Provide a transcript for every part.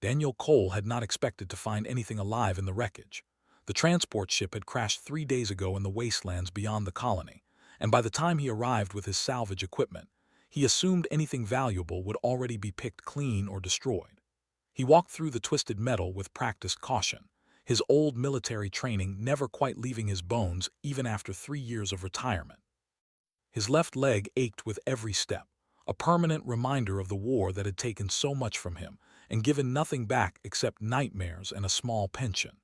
Daniel Cole had not expected to find anything alive in the wreckage. The transport ship had crashed 3 days ago in the wastelands beyond the colony, and by the time he arrived with his salvage equipment, he assumed anything valuable would already be picked clean or destroyed. He walked through the twisted metal with practiced caution, his old military training never quite leaving his bones even after 3 years of retirement. His left leg ached with every step, a permanent reminder of the war that had taken so much from him and given nothing back except nightmares and a small pension.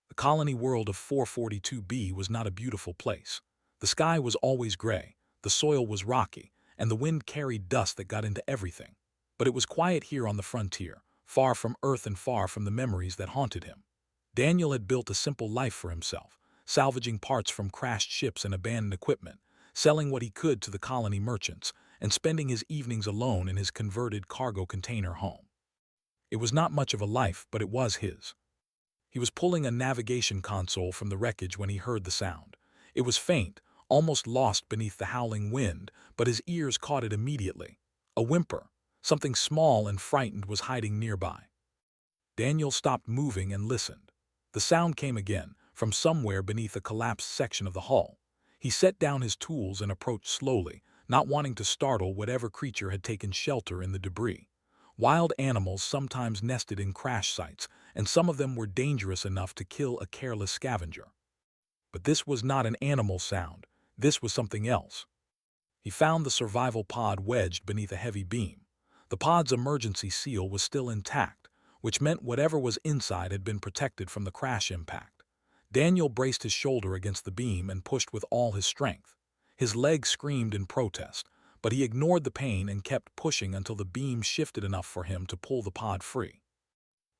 The colony world of 442b was not a beautiful place. The sky was always gray, the soil was rocky, and the wind carried dust that got into everything. But it was quiet here on the frontier, far from Earth and far from the memories that haunted him. Daniel had built a simple life for himself, salvaging parts from crashed ships and abandoned equipment, selling what he could to the colony merchants, and spending his evenings alone in his converted cargo container home. It was not much of a life, but it was his. He was pulling a navigation console from the wreckage when he heard the sound. It was faint, almost lost beneath the howling wind, but his ears caught it immediately. A whimper. Something small and frightened was hiding nearby. Daniel stopped moving and listened. The sound came again, from somewhere beneath a collapsed section of the hull. He set down his tools and approached slowly, not wanting to startle whatever creature had taken shelter in the debris. Wild animals sometimes nested in crash sites, and some of them were dangerous enough to kill a careless scavenger. But this was not an animal sound. This was something else. He found the survival pod wedged beneath a heavy beam. The pod's emergency seal was still intact, which meant whatever was inside had been protected from the crash impact. Daniel braced his shoulder against the beam and pushed with all his strength. His leg screamed in protest, but he ignored the pain and kept pushing until the beam shifted enough for him to pull the pod free.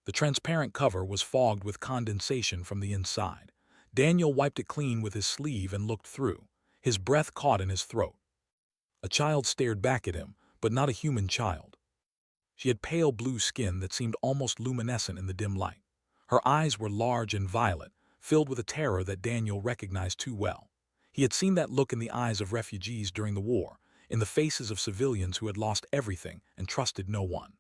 The transparent cover was fogged with condensation from the inside. Daniel wiped it clean with his sleeve and looked through. His breath caught in his throat. A child stared back at him, but not a human child. She had pale blue skin that seemed almost luminescent in the dim light. Her eyes were large and violet, filled with a terror that Daniel recognized too well. He had seen that look in the eyes of refugees during the war, in the faces of civilians who had lost everything and trusted no one.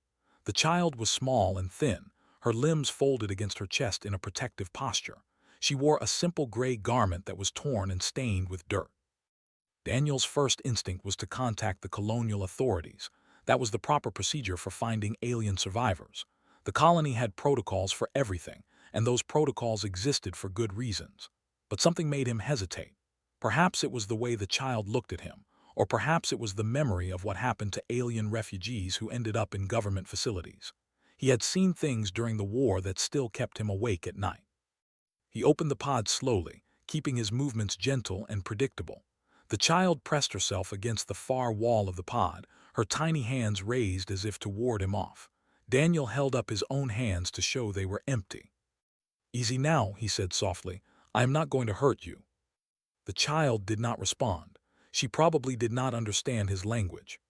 The child was small and thin, her limbs folded against her chest in a protective posture. She wore a simple gray garment that was torn and stained with dirt. Daniel's first instinct was to contact the colonial authorities. That was the proper procedure for finding alien survivors. The colony had protocols for everything, and those protocols existed for good reasons. But something made him hesitate. Perhaps it was the way the child looked at him, or perhaps it was the memory of what happened to alien refugees who ended up in government facilities. He had seen things during the war that still kept him awake at night. He opened the pod slowly, keeping his movements gentle and predictable. The child pressed herself against the far wall of the pod, her tiny hands raised as if to ward him off. Daniel held up his own hands to show they were empty. "Easy now," he said softly. "I am not going to hurt you." The child did not respond. She probably did not understand his language.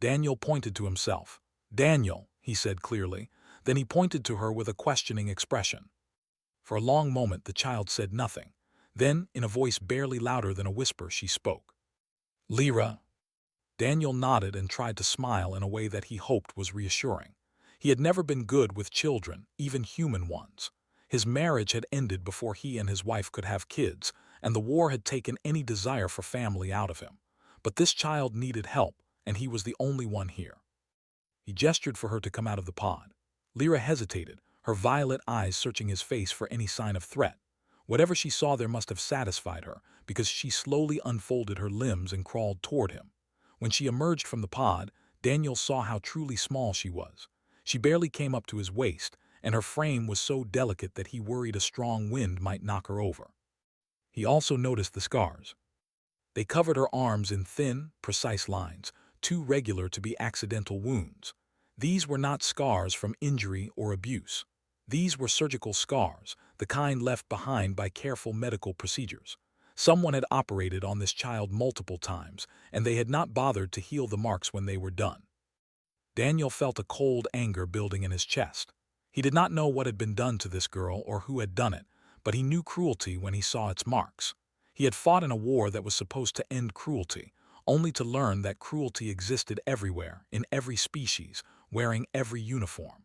Daniel pointed to himself. "Daniel," he said clearly. Then he pointed to her with a questioning expression. For a long moment the child said nothing. Then, in a voice barely louder than a whisper, she spoke. "Lyra." Daniel nodded and tried to smile in a way that he hoped was reassuring. He had never been good with children, even human ones. His marriage had ended before he and his wife could have kids, and the war had taken any desire for family out of him. But this child needed help, and he was the only one here. He gestured for her to come out of the pod. Lyra hesitated, her violet eyes searching his face for any sign of threat. Whatever she saw there must have satisfied her, because she slowly unfolded her limbs and crawled toward him. When she emerged from the pod, Daniel saw how truly small she was. She barely came up to his waist, and her frame was so delicate that he worried a strong wind might knock her over. He also noticed the scars. They covered her arms in thin, precise lines, too regular to be accidental wounds. These were not scars from injury or abuse. These were surgical scars, the kind left behind by careful medical procedures. Someone had operated on this child multiple times, and they had not bothered to heal the marks when they were done. Daniel felt a cold anger building in his chest. He did not know what had been done to this girl or who had done it, but he knew cruelty when he saw its marks. He had fought in a war that was supposed to end cruelty, only to learn that cruelty existed everywhere, in every species, wearing every uniform.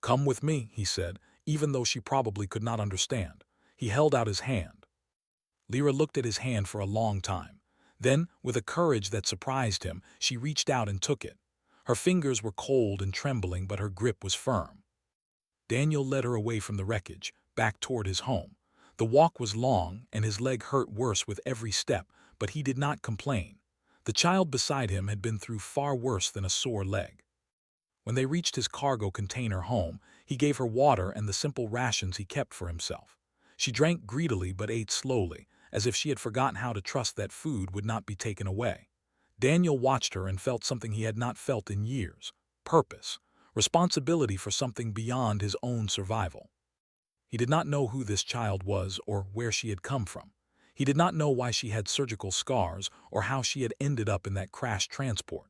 "Come with me," he said, even though she probably could not understand. He held out his hand. Lyra looked at his hand for a long time. Then, with a courage that surprised him, she reached out and took it. Her fingers were cold and trembling, but her grip was firm. Daniel led her away from the wreckage, back toward his home. The walk was long, and his leg hurt worse with every step, but he did not complain. The child beside him had been through far worse than a sore leg. When they reached his cargo container home, he gave her water and the simple rations he kept for himself. She drank greedily but ate slowly, as if she had forgotten how to trust that food would not be taken away. Daniel watched her and felt something he had not felt in years: purpose, responsibility for something beyond his own survival. He did not know who this child was or where she had come from. He did not know why she had surgical scars or how she had ended up in that crashed transport.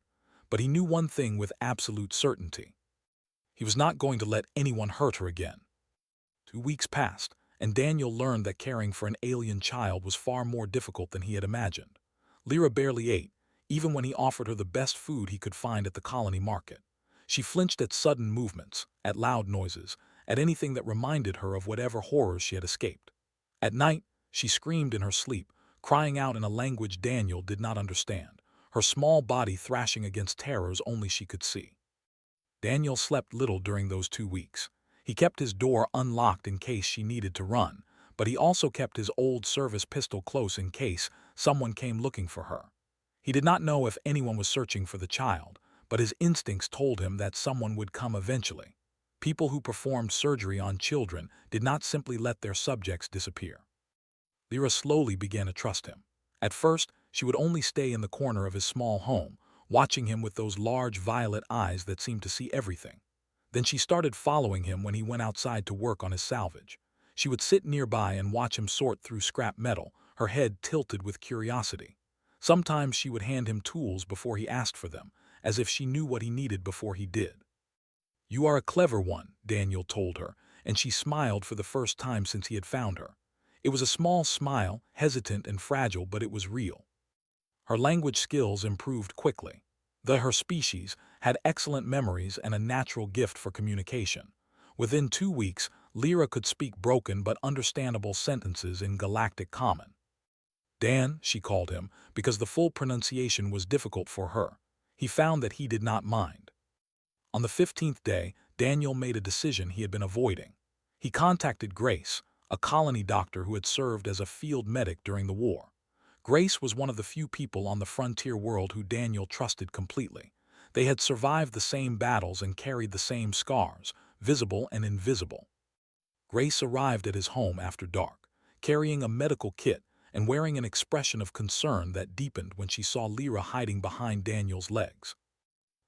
But he knew one thing with absolute certainty. He was not going to let anyone hurt her again. 2 weeks passed, and Daniel learned that caring for an alien child was far more difficult than he had imagined. Lyra barely ate, even when he offered her the best food he could find at the colony market. She flinched at sudden movements, at loud noises, at anything that reminded her of whatever horrors she had escaped. At night, she screamed in her sleep, crying out in a language Daniel did not understand, her small body thrashing against terrors only she could see. Daniel slept little during those 2 weeks. He kept his door unlocked in case she needed to run, but he also kept his old service pistol close in case someone came looking for her. He did not know if anyone was searching for the child, but his instincts told him that someone would come eventually. People who performed surgery on children did not simply let their subjects disappear. Lyra slowly began to trust him. At first, she would only stay in the corner of his small home, watching him with those large violet eyes that seemed to see everything. Then she started following him when he went outside to work on his salvage. She would sit nearby and watch him sort through scrap metal, her head tilted with curiosity. Sometimes she would hand him tools before he asked for them, as if she knew what he needed before he did. "You are a clever one," Daniel told her, and she smiled for the first time since he had found her. It was a small smile, hesitant and fragile, but it was real. Her language skills improved quickly. Her species had excellent memories and a natural gift for communication. Within 2 weeks, Lyra could speak broken but understandable sentences in Galactic Common. Dan, she called him, because the full pronunciation was difficult for her. He found that he did not mind. On the 15th day, Daniel made a decision he had been avoiding. He contacted Grace, a colony doctor who had served as a field medic during the war. Grace was one of the few people on the frontier world who Daniel trusted completely. They had survived the same battles and carried the same scars, visible and invisible. Grace arrived at his home after dark, carrying a medical kit and wearing an expression of concern that deepened when she saw Lyra hiding behind Daniel's legs.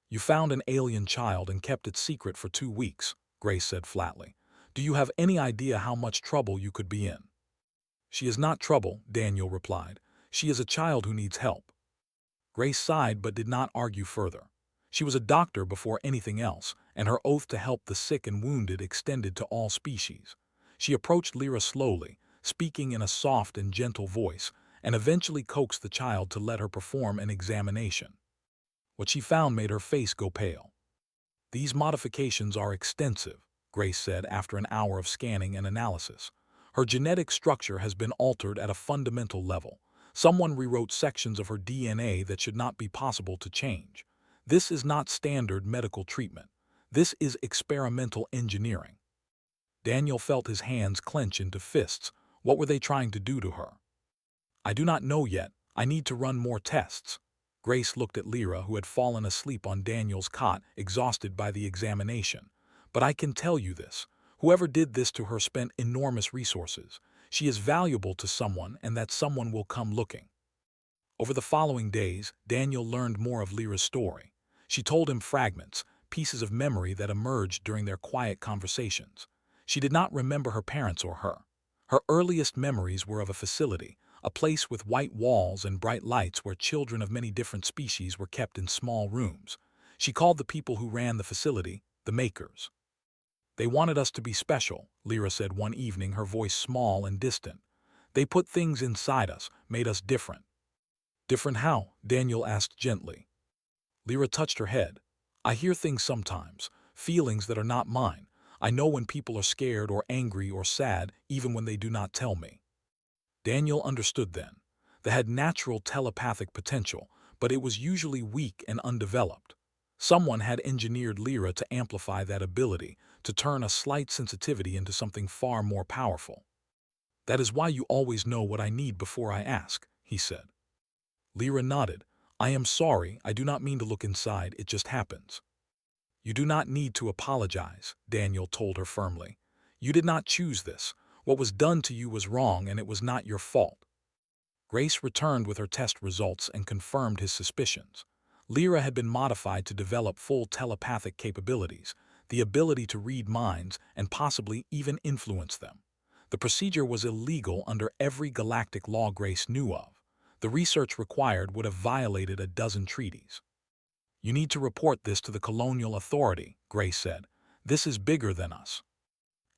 "You found an alien child and kept it secret for 2 weeks," Grace said flatly. "Do you have any idea how much trouble you could be in?" "She is not trouble," Daniel replied. "She is a child who needs help." Grace sighed but did not argue further. She was a doctor before anything else, and her oath to help the sick and wounded extended to all species. She approached Lyra slowly, speaking in a soft and gentle voice, and eventually coaxed the child to let her perform an examination. What she found made her face go pale. "These modifications are extensive," Grace said after an hour of scanning and analysis. "Her genetic structure has been altered at a fundamental level. Someone rewrote sections of her DNA that should not be possible to change. This is not standard medical treatment. This is experimental engineering." Daniel felt his hands clench into fists. What were they trying to do to her? "I do not know yet. I need to run more tests." Grace looked at Lyra, who had fallen asleep on Daniel's cot, exhausted by the examination. "But I can tell you this. Whoever did this to her spent enormous resources. She is valuable to someone, and that someone will come looking." Over the following days, Daniel learned more of Lyra's story. She told him fragments, pieces of memory that emerged during their quiet conversations. She did not remember her parents or her. Her earliest memories were of a facility, a place with white walls and bright lights where children of many different species were kept in small rooms. She called the people who ran the facility the Makers. "They wanted us to be special," Lyra said one evening, her voice small and distant. "They put things inside us, made us different." "Different how?" Daniel asked gently. Lyra touched her head. "I hear things sometimes, feelings that are not mine. I know when people are scared or angry or sad, even when they do not tell me. Daniel understood then. They had natural telepathic potential, but it was usually weak and undeveloped. Someone had engineered Lyra to amplify that ability, to turn a slight sensitivity into something far more powerful. That is why you always know what I need before I ask, he said. Lyra nodded. I am sorry, I do not mean to look inside, it just happens. You do not need to apologize, Daniel told her firmly. You did not choose this. What was done to you was wrong and it was not your fault. Grace returned with her test results and confirmed his suspicions. Lyra had been modified to develop full telepathic capabilities, the ability to read minds and possibly even influence them. The procedure was illegal under every galactic law Grace knew of. The research required would have violated a dozen treaties. You need to report this to the colonial authority, Grace said. This is bigger than us.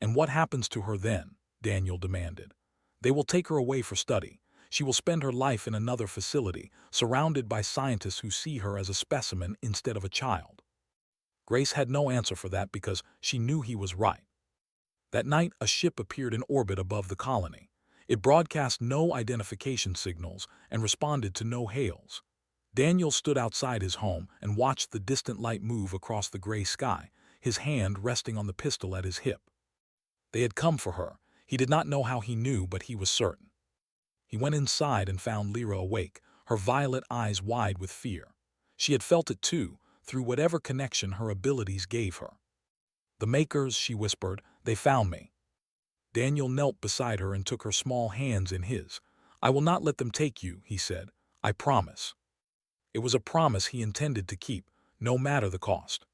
And what happens to her then? Daniel demanded. They will take her away for study. She will spend her life in another facility, surrounded by scientists who see her as a specimen instead of a child. Grace had no answer for that because she knew he was right. That night, a ship appeared in orbit above the colony. It broadcast no identification signals and responded to no hails. Daniel stood outside his home and watched the distant light move across the gray sky, his hand resting on the pistol at his hip. They had come for her. He did not know how he knew, but he was certain. He went inside and found Lyra awake, her violet eyes wide with fear. She had felt it too, through whatever connection her abilities gave her. The Makers, she whispered, they found me. Daniel knelt beside her and took her small hands in his. I will not let them take you, he said. I promise. It was a promise he intended to keep, no matter the cost.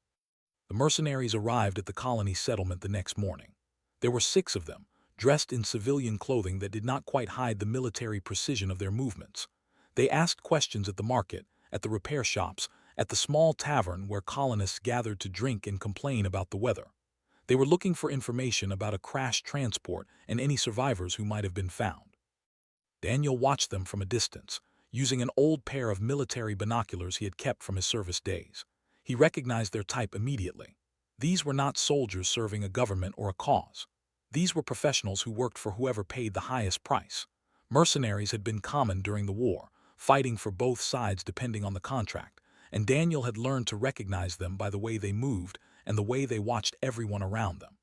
The mercenaries arrived at the colony settlement the next morning. There were 6 of them, dressed in civilian clothing that did not quite hide the military precision of their movements. They asked questions at the market, at the repair shops, at the small tavern where colonists gathered to drink and complain about the weather. They were looking for information about a crashed transport and any survivors who might have been found. Daniel watched them from a distance, using an old pair of military binoculars he had kept from his service days. He recognized their type immediately. These were not soldiers serving a government or a cause. These were professionals who worked for whoever paid the highest price. Mercenaries had been common during the war, fighting for both sides depending on the contract, and Daniel had learned to recognize them by the way they moved and the way they watched everyone around them.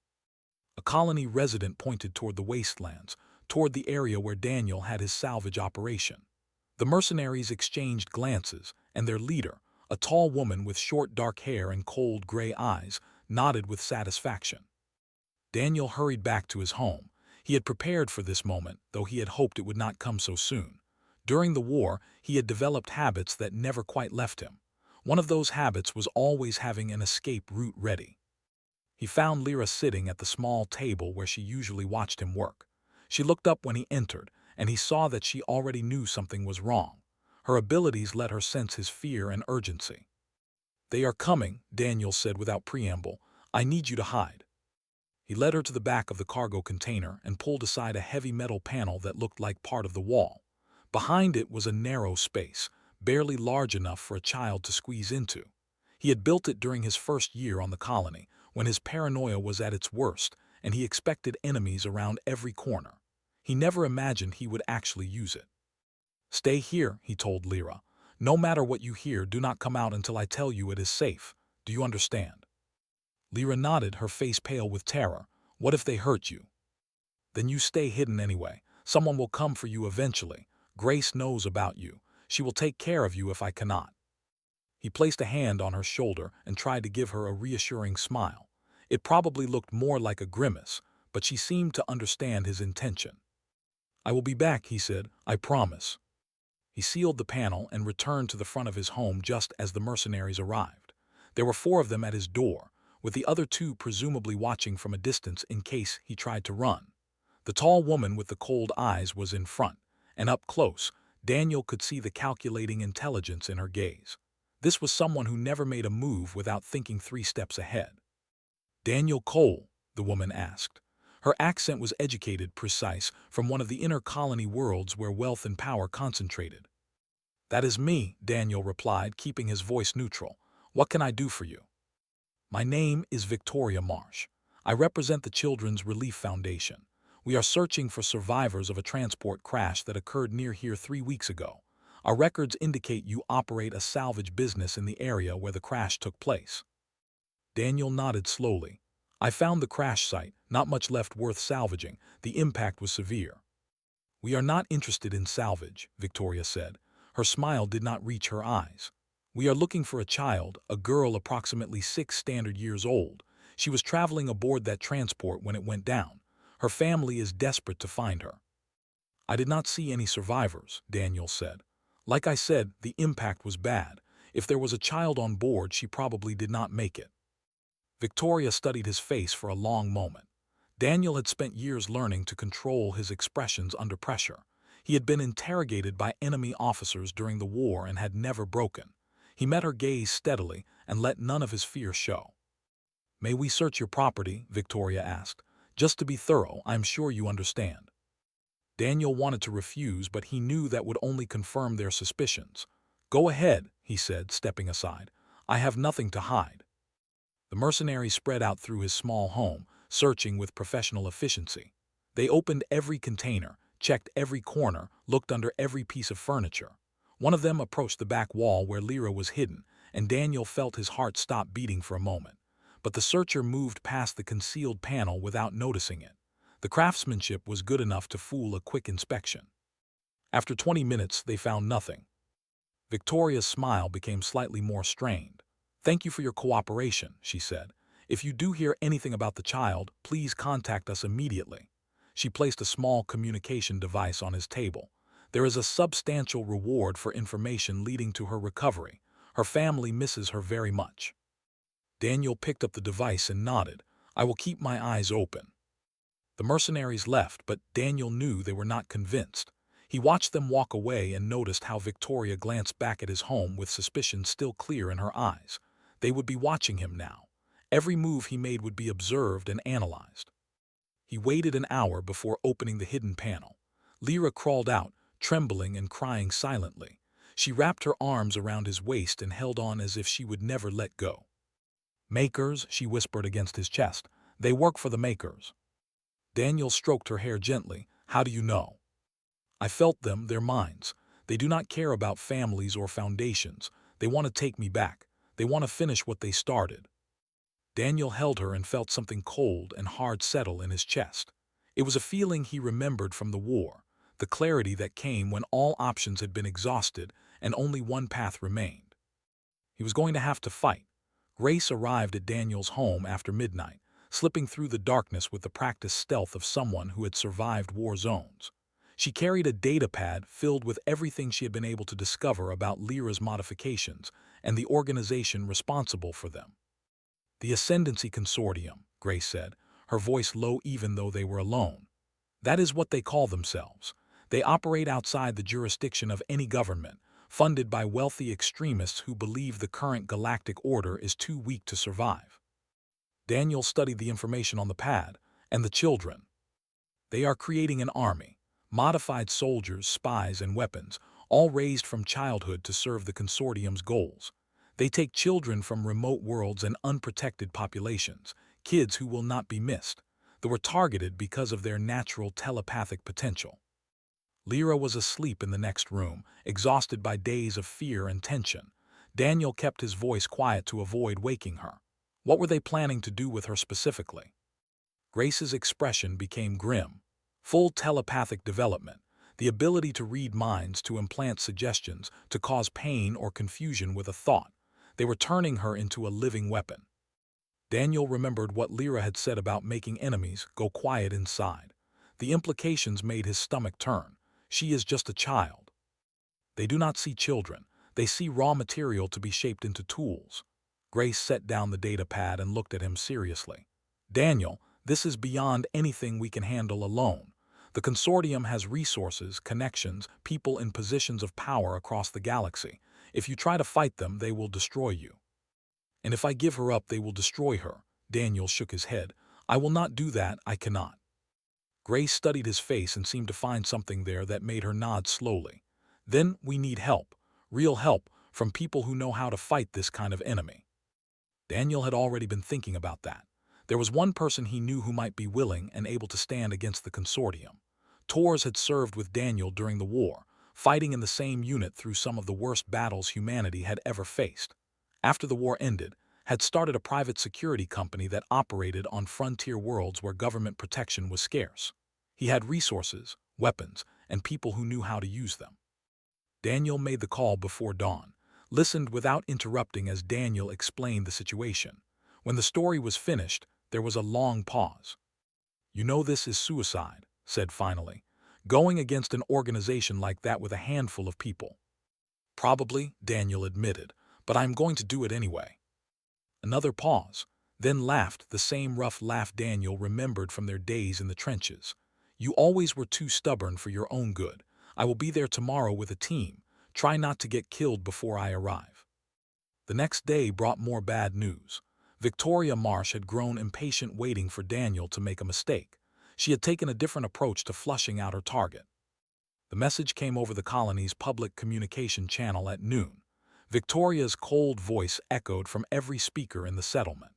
A colony resident pointed toward the wastelands, toward the area where Daniel had his salvage operation. The mercenaries exchanged glances, and their leader, a tall woman with short dark hair and cold gray eyes, nodded with satisfaction. Daniel hurried back to his home. He had prepared for this moment, though he had hoped it would not come so soon. During the war, he had developed habits that never quite left him. One of those habits was always having an escape route ready. He found Lyra sitting at the small table where she usually watched him work. She looked up when he entered, and he saw that she already knew something was wrong. Her abilities let her sense his fear and urgency. They are coming, Daniel said without preamble. I need you to hide. He led her to the back of the cargo container and pulled aside a heavy metal panel that looked like part of the wall. Behind it was a narrow space, barely large enough for a child to squeeze into. He had built it during his first year on the colony, when his paranoia was at its worst, and he expected enemies around every corner. He never imagined he would actually use it. Stay here, he told Lyra. No matter what you hear, do not come out until I tell you it is safe. Do you understand? Lyra nodded, her face pale with terror. What if they hurt you? Then you stay hidden anyway. Someone will come for you eventually. Grace knows about you. She will take care of you if I cannot. He placed a hand on her shoulder and tried to give her a reassuring smile. It probably looked more like a grimace, but she seemed to understand his intention. I will be back, he said. I promise. He sealed the panel and returned to the front of his home just as the mercenaries arrived. There were 4 of them at his door, with the other 2 presumably watching from a distance in case he tried to run. The tall woman with the cold eyes was in front, and up close, Daniel could see the calculating intelligence in her gaze. This was someone who never made a move without thinking 3 steps ahead. Daniel Cole, the woman asked. Her accent was educated, precise, from one of the inner colony worlds where wealth and power concentrated. That is me, Daniel replied, keeping his voice neutral. What can I do for you? My name is Victoria Marsh. I represent the Children's Relief Foundation. We are searching for survivors of a transport crash that occurred near here 3 weeks ago. Our records indicate you operate a salvage business in the area where the crash took place." Daniel nodded slowly. "I found the crash site, not much left worth salvaging. The impact was severe." "We are not interested in salvage," Victoria said. Her smile did not reach her eyes. "We are looking for a child, a girl approximately 6 standard years old. She was traveling aboard that transport when it went down. Her family is desperate to find her." "I did not see any survivors," Daniel said. "Like I said, the impact was bad. If there was a child on board, she probably did not make it." Victoria studied his face for a long moment. Daniel had spent years learning to control his expressions under pressure. He had been interrogated by enemy officers during the war and had never broken. He met her gaze steadily and let none of his fear show. "May we search your property?" Victoria asked. "Just to be thorough, I'm sure you understand." Daniel wanted to refuse, but he knew that would only confirm their suspicions. "Go ahead," he said, stepping aside. "I have nothing to hide." The mercenary spread out through his small home, searching with professional efficiency. They opened every container, checked every corner, looked under every piece of furniture. One of them approached the back wall where Lyra was hidden, and Daniel felt his heart stop beating for a moment. But the searcher moved past the concealed panel without noticing it. The craftsmanship was good enough to fool a quick inspection. After 20 minutes, they found nothing. Victoria's smile became slightly more strained. "Thank you for your cooperation," she said. "If you do hear anything about the child, please contact us immediately." She placed a small communication device on his table. "There is a substantial reward for information leading to her recovery. Her family misses her very much." Daniel picked up the device and nodded. "I will keep my eyes open." The mercenaries left, but Daniel knew they were not convinced. He watched them walk away and noticed how Victoria glanced back at his home with suspicion still clear in her eyes. They would be watching him now. Every move he made would be observed and analyzed. He waited an hour before opening the hidden panel. Lyra crawled out, trembling and crying silently. She wrapped her arms around his waist and held on as if she would never let go. "Makers," she whispered against his chest. "They work for the makers." Daniel stroked her hair gently. "How do you know?" "I felt them, their minds. They do not care about families or foundations. They want to take me back. They want to finish what they started." Daniel held her and felt something cold and hard settle in his chest. It was a feeling he remembered from the war, the clarity that came when all options had been exhausted and only one path remained. He was going to have to fight. Grace arrived at Daniel's home after midnight, slipping through the darkness with the practiced stealth of someone who had survived war zones. She carried a data pad filled with everything she had been able to discover about Lyra's modifications and the organization responsible for them. "The Ascendancy Consortium," Grace said, her voice low even though they were alone. "That is what they call themselves. They operate outside the jurisdiction of any government, funded by wealthy extremists who believe the current galactic order is too weak to survive." Daniel studied the information on the pad, and the children. "They are creating an army. Modified soldiers, spies, and weapons, all raised from childhood to serve the consortium's goals. They take children from remote worlds and unprotected populations, kids who will not be missed. They were targeted because of their natural telepathic potential." Lyra was asleep in the next room, exhausted by days of fear and tension. Daniel kept his voice quiet to avoid waking her. What were they planning to do with her specifically? Grace's expression became grim. Full telepathic development, the ability to read minds, to implant suggestions, to cause pain or confusion with a thought. They were turning her into a living weapon. Daniel remembered what Lyra had said about making enemies go quiet inside. The implications made his stomach turn. She is just a child. They do not see children. They see raw material to be shaped into tools. Grace set down the data pad and looked at him seriously. "Daniel, this is beyond anything we can handle alone. The consortium has resources, connections, people in positions of power across the galaxy. If you try to fight them, they will destroy you." "And if I give her up, they will destroy her." Daniel shook his head. "I will not do that, I cannot." Grace studied his face and seemed to find something there that made her nod slowly. "Then we need help, real help, from people who know how to fight this kind of enemy." Daniel had already been thinking about that. There was one person he knew who might be willing and able to stand against the consortium. Tors had served with Daniel during the war, fighting in the same unit through some of the worst battles humanity had ever faced. After the war ended, had started a private security company that operated on frontier worlds where government protection was scarce. He had resources, weapons, and people who knew how to use them. Daniel made the call before dawn, listened without interrupting as Daniel explained the situation. When the story was finished, there was a long pause. "You know this is suicide," said finally, "going against an organization like that with a handful of people." "Probably," Daniel admitted, "but I'm going to do it anyway." Another pause, then laughed, the same rough laugh Daniel remembered from their days in the trenches. "You always were too stubborn for your own good. I will be there tomorrow with a team. Try not to get killed before I arrive." The next day brought more bad news. Victoria Marsh had grown impatient waiting for Daniel to make a mistake. She had taken a different approach to flushing out her target. The message came over the colony's public communication channel at noon. Victoria's cold voice echoed from every speaker in the settlement.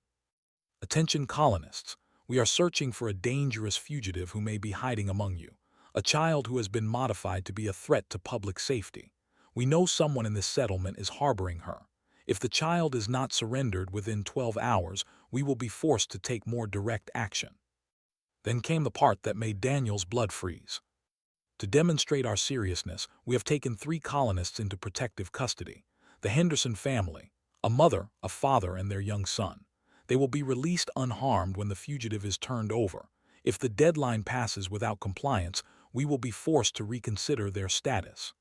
"Attention colonists, we are searching for a dangerous fugitive who may be hiding among you, a child who has been modified to be a threat to public safety. We know someone in this settlement is harboring her. If the child is not surrendered within 12 hours, we will be forced to take more direct action." Then came the part that made Daniel's blood freeze. "To demonstrate our seriousness, we have taken 3 colonists into protective custody. The Henderson family, a mother, a father, and their young son. They will be released unharmed when the fugitive is turned over. If the deadline passes without compliance, we will be forced to reconsider their status."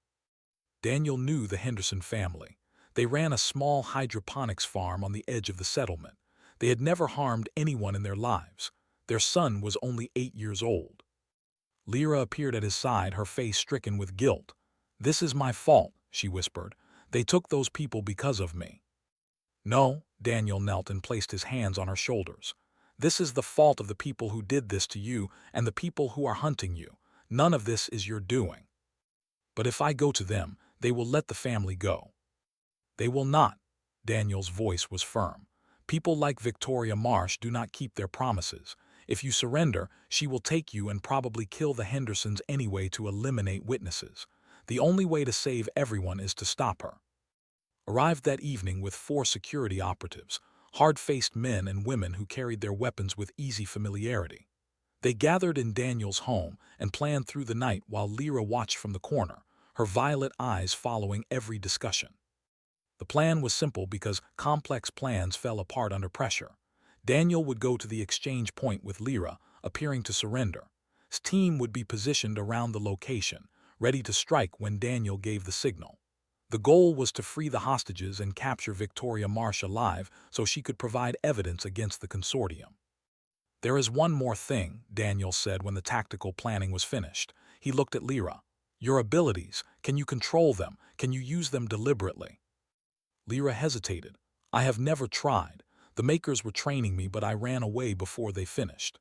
Daniel knew the Henderson family. They ran a small hydroponics farm on the edge of the settlement. They had never harmed anyone in their lives. Their son was only 8 years old. Lyra appeared at his side, her face stricken with guilt. "This is my fault," she whispered. "They took those people because of me." "No," Daniel knelt and placed his hands on her shoulders. "This is the fault of the people who did this to you and the people who are hunting you. None of this is your doing. But if I go to them, they will let the family go." "They will not." Daniel's voice was firm. "People like Victoria Marsh do not keep their promises. If you surrender, she will take you and probably kill the Hendersons anyway to eliminate witnesses. The only way to save everyone is to stop her." Arrived that evening with 4 security operatives, hard-faced men and women who carried their weapons with easy familiarity. They gathered in Daniel's home and planned through the night while Lyra watched from the corner, her violet eyes following every discussion. The plan was simple because complex plans fell apart under pressure. Daniel would go to the exchange point with Lyra, appearing to surrender. His team would be positioned around the location, ready to strike when Daniel gave the signal. The goal was to free the hostages and capture Victoria Marsh alive so she could provide evidence against the consortium. "There is one more thing," Daniel said when the tactical planning was finished. He looked at Lyra. "Your abilities, can you control them? Can you use them deliberately?" Lyra hesitated. "I have never tried. The makers were training me, but I ran away before they finished."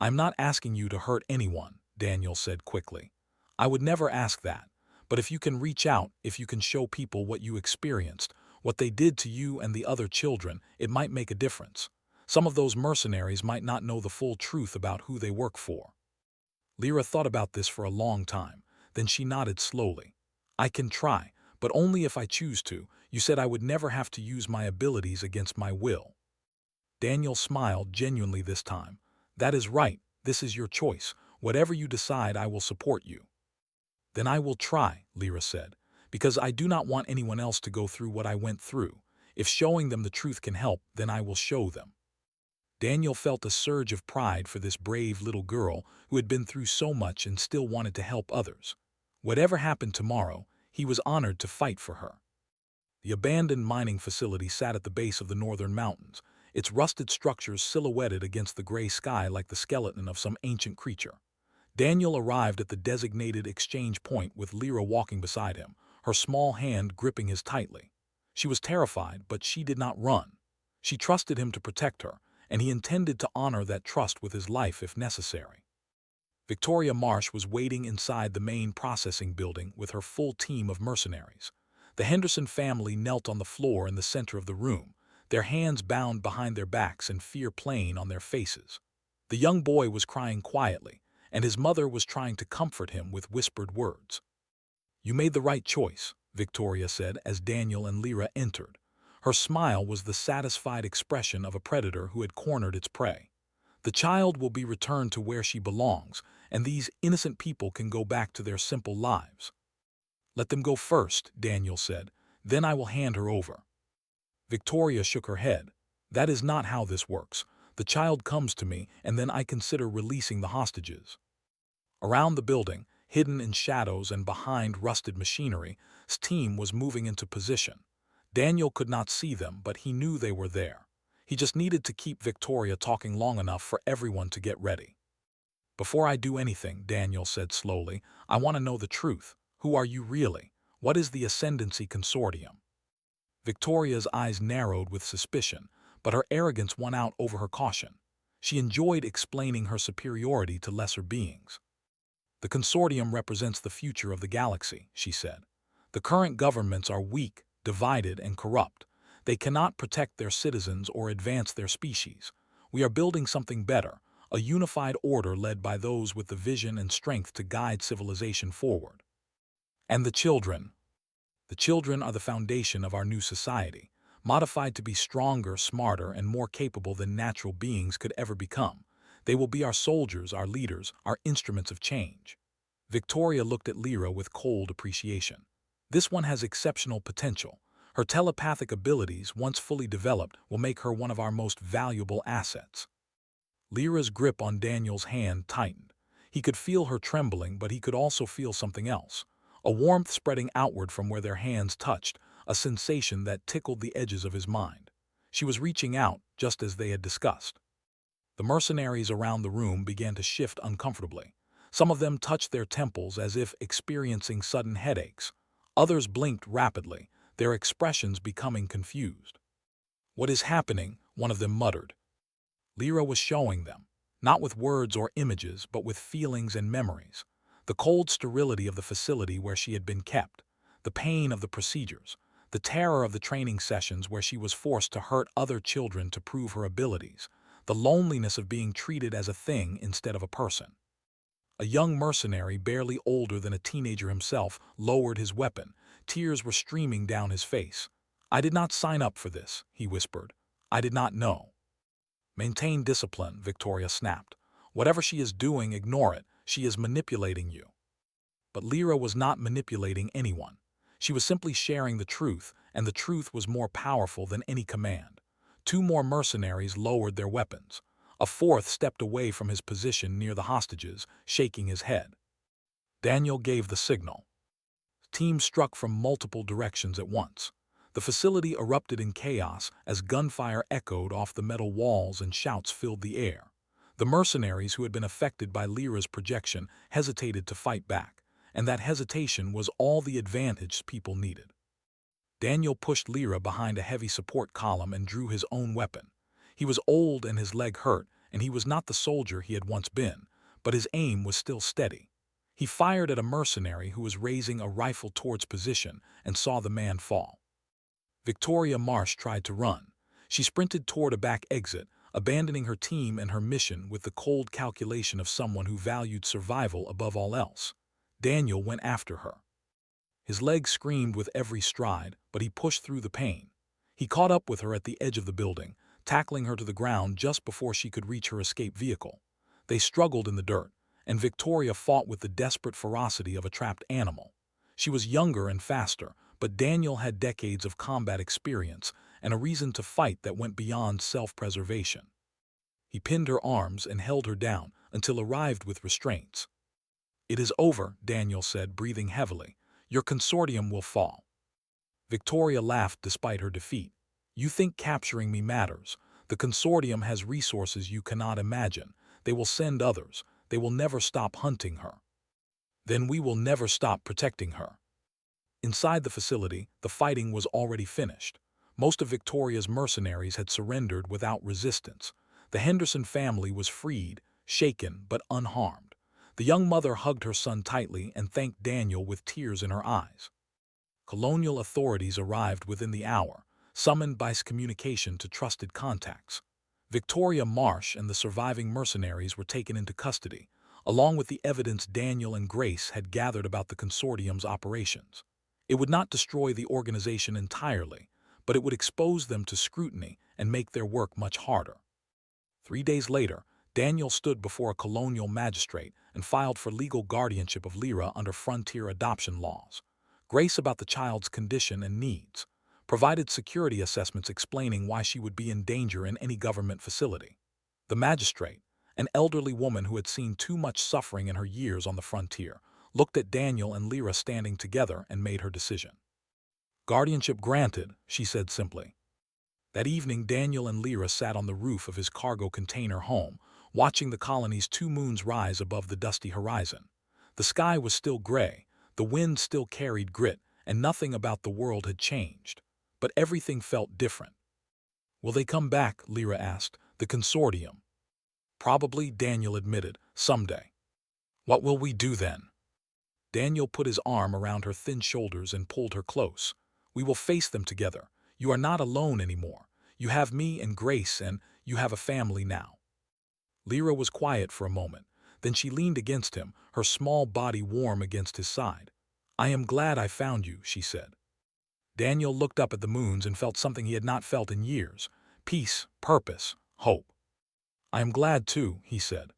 "I'm not asking you to hurt anyone," Daniel said quickly. "I would never ask that. But if you can reach out, if you can show people what you experienced, what they did to you and the other children, it might make a difference. Some of those mercenaries might not know the full truth about who they work for." Lyra thought about this for a long time. Then she nodded slowly. "I can try, but only if I choose to. You said I would never have to use my abilities against my will." Daniel smiled genuinely this time. "That is right. This is your choice. Whatever you decide, I will support you." "Then I will try," Lyra said, "because I do not want anyone else to go through what I went through. If showing them the truth can help, then I will show them." Daniel felt a surge of pride for this brave little girl who had been through so much and still wanted to help others. Whatever happened tomorrow, he was honored to fight for her. The abandoned mining facility sat at the base of the northern mountains, its rusted structures silhouetted against the gray sky like the skeleton of some ancient creature. Daniel arrived at the designated exchange point with Lyra walking beside him, her small hand gripping his tightly. She was terrified, but she did not run. She trusted him to protect her, and he intended to honor that trust with his life if necessary. Victoria Marsh was waiting inside the main processing building with her full team of mercenaries. The Henderson family knelt on the floor in the center of the room, their hands bound behind their backs and fear plain on their faces. The young boy was crying quietly, and his mother was trying to comfort him with whispered words. "You made the right choice," Victoria said as Daniel and Lyra entered. Her smile was the satisfied expression of a predator who had cornered its prey. "The child will be returned to where she belongs, and these innocent people can go back to their simple lives." "Let them go first," Daniel said. "Then I will hand her over." Victoria shook her head. "That is not how this works. The child comes to me, and then I consider releasing the hostages." Around the building, hidden in shadows and behind rusted machinery, his team was moving into position. Daniel could not see them, but he knew they were there. He just needed to keep Victoria talking long enough for everyone to get ready. "Before I do anything," Daniel said slowly, "I want to know the truth. Who are you really? What is the Ascendancy Consortium?" Victoria's eyes narrowed with suspicion, but her arrogance won out over her caution. She enjoyed explaining her superiority to lesser beings. "The consortium represents the future of the galaxy," she said. "The current governments are weak, divided, and corrupt. They cannot protect their citizens or advance their species. We are building something better, a unified order led by those with the vision and strength to guide civilization forward." "And the children?" "The children are the foundation of our new society, modified to be stronger, smarter, and more capable than natural beings could ever become. They will be our soldiers, our leaders, our instruments of change." Victoria looked at Lyra with cold appreciation. "This one has exceptional potential. Her telepathic abilities, once fully developed, will make her one of our most valuable assets." Lyra's grip on Daniel's hand tightened. He could feel her trembling, but he could also feel something else. A warmth spreading outward from where their hands touched, a sensation that tickled the edges of his mind. She was reaching out, just as they had discussed. The mercenaries around the room began to shift uncomfortably. Some of them touched their temples as if experiencing sudden headaches. Others blinked rapidly, their expressions becoming confused. "What is happening?" one of them muttered. Lyra was showing them, not with words or images, but with feelings and memories. The cold sterility of the facility where she had been kept, the pain of the procedures, the terror of the training sessions where she was forced to hurt other children to prove her abilities, the loneliness of being treated as a thing instead of a person. A young mercenary, barely older than a teenager himself, lowered his weapon. Tears were streaming down his face. "I did not sign up for this," he whispered. "I did not know." "Maintain discipline," Victoria snapped. "Whatever she is doing, ignore it. She is manipulating you." But Lyra was not manipulating anyone. She was simply sharing the truth, and the truth was more powerful than any command. Two more mercenaries lowered their weapons. A fourth stepped away from his position near the hostages, shaking his head. Daniel gave the signal. Teams struck from multiple directions at once. The facility erupted in chaos as gunfire echoed off the metal walls and shouts filled the air. The mercenaries who had been affected by Lyra's projection hesitated to fight back, and that hesitation was all the advantage people needed. Daniel pushed Lyra behind a heavy support column and drew his own weapon. He was old and his leg hurt, and he was not the soldier he had once been, but his aim was still steady. He fired at a mercenary who was raising a rifle towards position and saw the man fall. Victoria Marsh tried to run. She sprinted toward a back exit, abandoning her team and her mission with the cold calculation of someone who valued survival above all else. Daniel went after her. His legs screamed with every stride, but he pushed through the pain. He caught up with her at the edge of the building, tackling her to the ground just before she could reach her escape vehicle. They struggled in the dirt, and Victoria fought with the desperate ferocity of a trapped animal. She was younger and faster, but Daniel had decades of combat experience and a reason to fight that went beyond self-preservation. He pinned her arms and held her down until arrived with restraints. "It is over," Daniel said, breathing heavily. "Your consortium will fall." Victoria laughed despite her defeat. "You think capturing me matters. The consortium has resources you cannot imagine. They will send others. They will never stop hunting her. Then we will never stop protecting her." Inside the facility, the fighting was already finished. Most of Victoria's mercenaries had surrendered without resistance. The Henderson family was freed, shaken but unharmed. The young mother hugged her son tightly and thanked Daniel with tears in her eyes. Colonial authorities arrived within the hour. summoned by communication to trusted contacts. Victoria Marsh and the surviving mercenaries were taken into custody, along with the evidence Daniel and Grace had gathered about the consortium's operations. It would not destroy the organization entirely, but it would expose them to scrutiny and make their work much harder. 3 days later, Daniel stood before a colonial magistrate and filed for legal guardianship of Lyra under frontier adoption laws. Grace about the child's condition and needs, provided security assessments explaining why she would be in danger in any government facility. The magistrate, an elderly woman who had seen too much suffering in her years on the frontier, looked at Daniel and Lyra standing together and made her decision. Guardianship granted, she said simply. That evening, Daniel and Lyra sat on the roof of his cargo container home, watching the colony's 2 moons rise above the dusty horizon. The sky was still gray, the wind still carried grit, and nothing about the world had changed. But everything felt different. Will they come back? Lyra asked. The consortium. Probably, Daniel admitted, someday. What will we do then? Daniel put his arm around her thin shoulders and pulled her close. We will face them together. You are not alone anymore. You have me and Grace, and you have a family now. Lyra was quiet for a moment. Then she leaned against him, her small body warm against his side. I am glad I found you, she said. Daniel looked up at the moons and felt something he had not felt in years. Peace, purpose, hope. I am glad too, he said.